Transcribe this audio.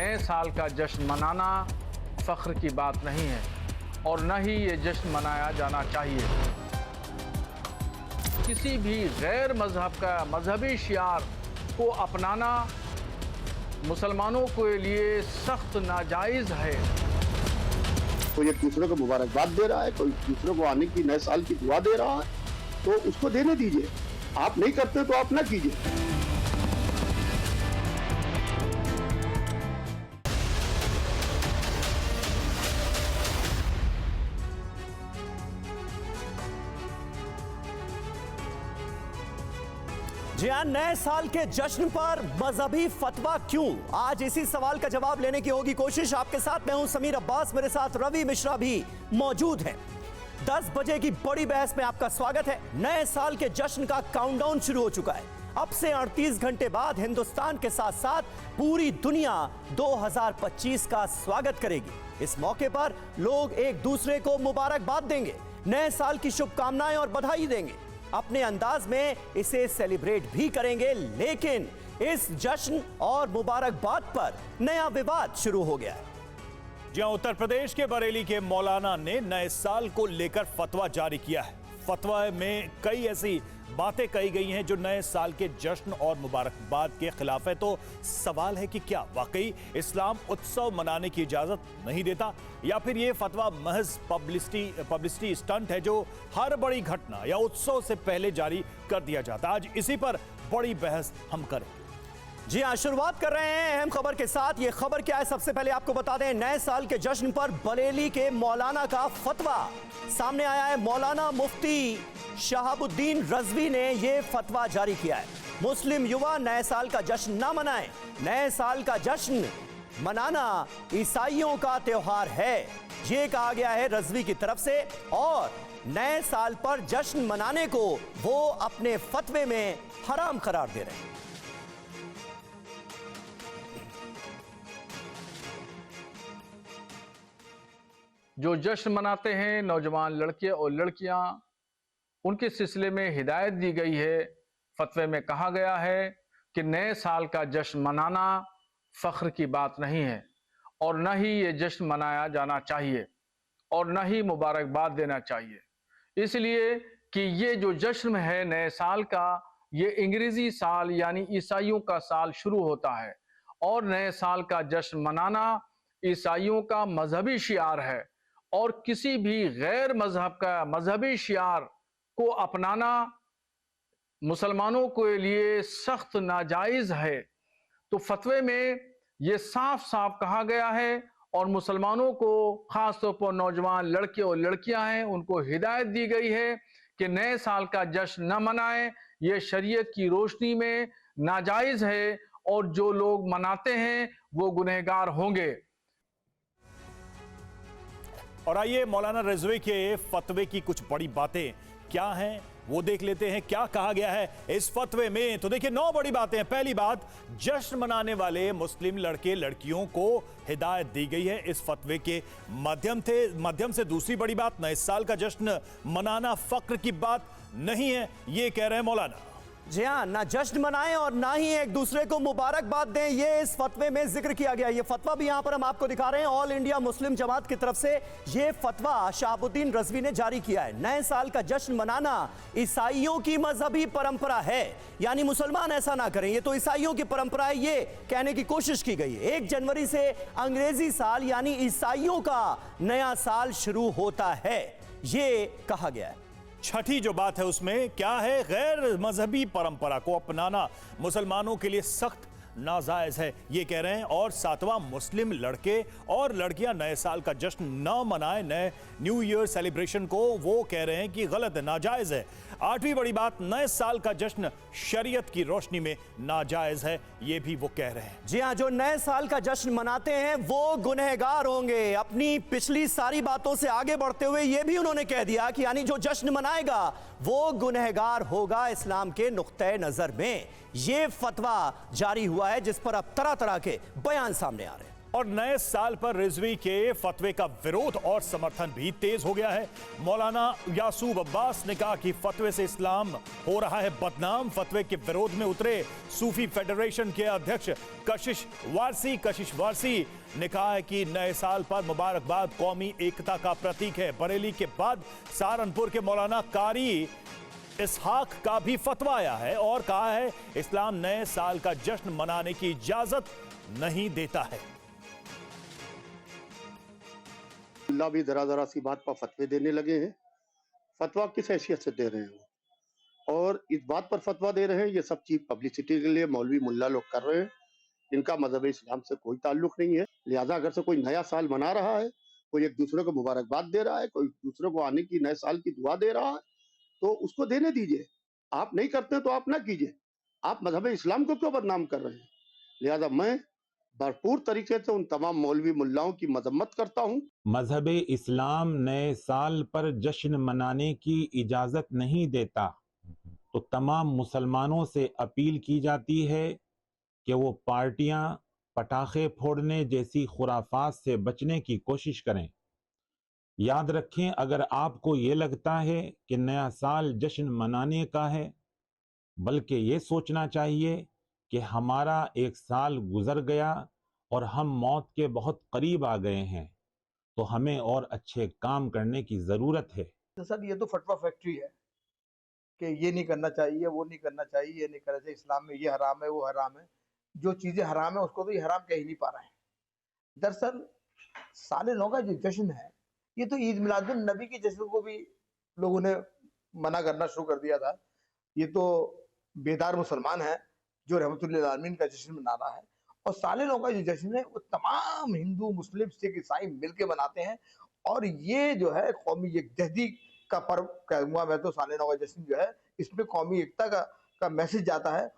नए साल का जश्न मनाना फ़ख्र की बात नहीं है और न ही ये जश्न मनाया जाना चाहिए। किसी भी गैर मज़हब का मजहबी शियार को अपनाना मुसलमानों के लिए सख्त नाजायज़ है। कोई एक दूसरे को मुबारकबाद दे रहा है, कोई दूसरे को आने की नए साल की दुआ दे रहा है, तो उसको देने दीजिए। आप नहीं करते तो आप ना कीजिए। जी हाँ, नए साल के जश्न पर मजहबी फतवा क्यों? आज इसी सवाल का जवाब लेने की होगी कोशिश। आपके साथ मैं हूं समीर अब्बास, मेरे साथ रवि मिश्रा भी मौजूद हैं। 10 बजे की बड़ी बहस में आपका स्वागत है। नए साल के जश्न का काउंटडाउन शुरू हो चुका है। अब से 38 घंटे बाद हिंदुस्तान के साथ साथ पूरी दुनिया 2025 का स्वागत करेगी। इस मौके पर लोग एक दूसरे को मुबारकबाद देंगे, नए साल की शुभकामनाएं और बधाई देंगे, अपने अंदाज में इसे सेलिब्रेट भी करेंगे। लेकिन इस जश्न और मुबारकबाद पर नया विवाद शुरू हो गया है। जहां उत्तर प्रदेश के बरेली के मौलाना ने नए साल को लेकर फतवा जारी किया है। फतवा में कई ऐसी बातें कही गई हैं जो नए साल के जश्न और मुबारकबाद के खिलाफ है। तो सवाल है कि क्या वाकई इस्लाम उत्सव मनाने की इजाजत नहीं देता, या फिर यह फतवा महज पब्लिसिटी स्टंट है जो हर बड़ी घटना या उत्सव से पहले जारी कर दिया जाता है। आज इसी पर बड़ी बहस हम करें। जी हाँ, शुरुआत कर रहे हैं अहम खबर के साथ। ये खबर क्या है, सबसे पहले आपको बता दें। नए साल के जश्न पर बरेली के मौलाना का फतवा सामने आया है। मौलाना मुफ्ती शहाबुद्दीन रजवी ने यह फतवा जारी किया है। मुस्लिम युवा नए साल का जश्न ना मनाएं। नए साल का जश्न मनाना ईसाइयों का त्योहार है, ये कहा गया है रजवी की तरफ से। और नए साल पर जश्न मनाने को वो अपने फतवे में हराम करार दे रहे हैं। जो जश्न मनाते हैं नौजवान लड़के और लड़कियां, उनके सिलसिले में हिदायत दी गई है। फतवे में कहा गया है कि नए साल का जश्न मनाना फ़ख्र की बात नहीं है और न ही ये जश्न मनाया जाना चाहिए और न ही मुबारकबाद देना चाहिए। इसलिए कि ये जो जश्न है नए साल का, ये अंग्रेज़ी साल यानी ईसाइयों का साल शुरू होता है और नए साल का जश्न मनाना ईसाइयों का मजहबी शियार है और किसी भी गैर मजहब का मजहबी शियार को अपनाना मुसलमानों के लिए सख्त नाजायज़ है। तो फतवे में ये साफ साफ कहा गया है और मुसलमानों को, खास तौर पर नौजवान लड़के और लड़कियां हैं, उनको हिदायत दी गई है कि नए साल का जश्न न मनाएं। ये शरीयत की रोशनी में नाजायज़ है और जो लोग मनाते हैं वो गुनहगार होंगे। और आइए मौलाना रिजवी के फतवे की कुछ बड़ी बातें क्या हैं वो देख लेते हैं। क्या कहा गया है इस फतवे में? तो देखिए, 9 बड़ी बातें हैं। पहली बात, जश्न मनाने वाले मुस्लिम लड़के लड़कियों को हिदायत दी गई है इस फतवे के माध्यम से। दूसरी बड़ी बात, नए साल का जश्न मनाना फक्र की बात नहीं है, ये कह रहे हैं मौलाना। जी हाँ, ना जश्न मनाएं और ना ही एक दूसरे को मुबारकबाद दें, ये इस फतवे में जिक्र किया गया। ये फतवा भी यहां पर हम आपको दिखा रहे हैं। ऑल इंडिया मुस्लिम जमात की तरफ से ये फतवा शहाबुद्दीन रजवी ने जारी किया है। नए साल का जश्न मनाना ईसाइयों की मजहबी परंपरा है, यानी मुसलमान ऐसा ना करें, ये तो ईसाइयों की परंपरा है, ये कहने की कोशिश की गई है। 1 जनवरी से अंग्रेजी साल यानी ईसाइयों का नया साल शुरू होता है, ये कहा गया है। छठी जो बात है उसमें क्या है, गैर मजहबी परंपरा को अपनाना मुसलमानों के लिए सख्त नाजायज है, ये कह रहे हैं। और 7वां, मुस्लिम लड़के और लड़कियां नए साल का जश्न न मनाएं, नए न्यू ईयर सेलिब्रेशन को, वो कह रहे हैं कि गलत है, नाजायज है। 8वीं बड़ी बात, नए साल का जश्न शरीयत की रोशनी में नाजायज है, ये भी वो कह रहे हैं। जी हाँ, जो नए साल का जश्न मनाते हैं वो गुनहगार होंगे। अपनी पिछली सारी बातों से आगे बढ़ते हुए ये भी उन्होंने कह दिया कि यानी जो जश्न मनाएगा वो गुनहगार होगा इस्लाम के नुक्ते नजर में। ये फतवा जारी हुआ है जिस पर अब तरह तरह के बयान सामने आ रहे हैं। और नए साल पर रिजवी के फतवे का विरोध और समर्थन भी तेज हो गया है। मौलाना यासूब अब्बास ने कहा कि फतवे से इस्लाम हो रहा है बदनाम। फतवे के विरोध में उतरे सूफी फेडरेशन के अध्यक्ष कशिश वारसी ने कहा है कि नए साल पर मुबारकबाद कौमी एकता का प्रतीक है। बरेली के बाद सहारनपुर के मौलाना कारी इसहाक का भी फतवा आया है और कहा है इस्लाम नए साल का जश्न मनाने की इजाजत नहीं देता है। अल्लाह भी जरा सी बात पर फतवे देने लगे हैं। फतवा किस हैसियत से दे रहे हैं वो, और इस बात पर फतवा दे रहे हैं, ये सब चीज पब्लिसिटी के लिए मौलवी मुल्ला लोग कर रहे हैं। इनका मजहब इस्लाम से कोई ताल्लुक नहीं है। लिहाजा अगर से कोई नया साल मना रहा है, कोई एक दूसरे को मुबारकबाद दे रहा है, कोई दूसरे को आने की नए साल की दुआ दे रहा है, तो उसको देने दीजिए। आप नहीं करते तो आप ना कीजिए। आप मजहब इस्लाम को क्यों बदनाम कर रहे हैं? लिहाजा मैं भरपूर तरीके से उन तमाम मौलवी मुल्लाओं की मजम्मत करता हूं। मजहब इस्लाम नए साल पर जश्न मनाने की इजाजत नहीं देता, तो तमाम मुसलमानों से अपील की जाती है कि वो पार्टियां पटाखे फोड़ने जैसी खुराफात से बचने की कोशिश करें। याद रखें, अगर आपको ये लगता है कि नया साल जश्न मनाने का है, बल्कि ये सोचना चाहिए कि हमारा एक साल गुजर गया और हम मौत के बहुत करीब आ गए हैं, तो हमें और अच्छे काम करने की ज़रूरत है। तो सर ये तो फटवा फैक्ट्री है कि ये नहीं करना चाहिए, वो नहीं करना चाहिए, ये नहीं करना चाहिए, इस्लाम में ये हराम है, वो हराम है। जो चीज़ें हराम है उसको तो ये हराम कह ही नहीं पा रहे हैं। दरअसल साले नौ का जो जश्न है, ये तो ईद मिलादुन नबी के जश्न को भी लोगों ने मना करना शुरू कर दिया था। ये तो बेदार मुसलमान है जो रहमतुल्लिल आलमीन का जश्न मना रहा है, और साले नौ का जो जश्न है वो तमाम हिंदू, मुस्लिम, सिख, ईसाई मिलके मनाते हैं। और ये जो है कौमी यकजहती का पर्व कहूँगा मैं तो, साले नौ का जश्न जो है इसमें कौमी एकता का मैसेज जाता है।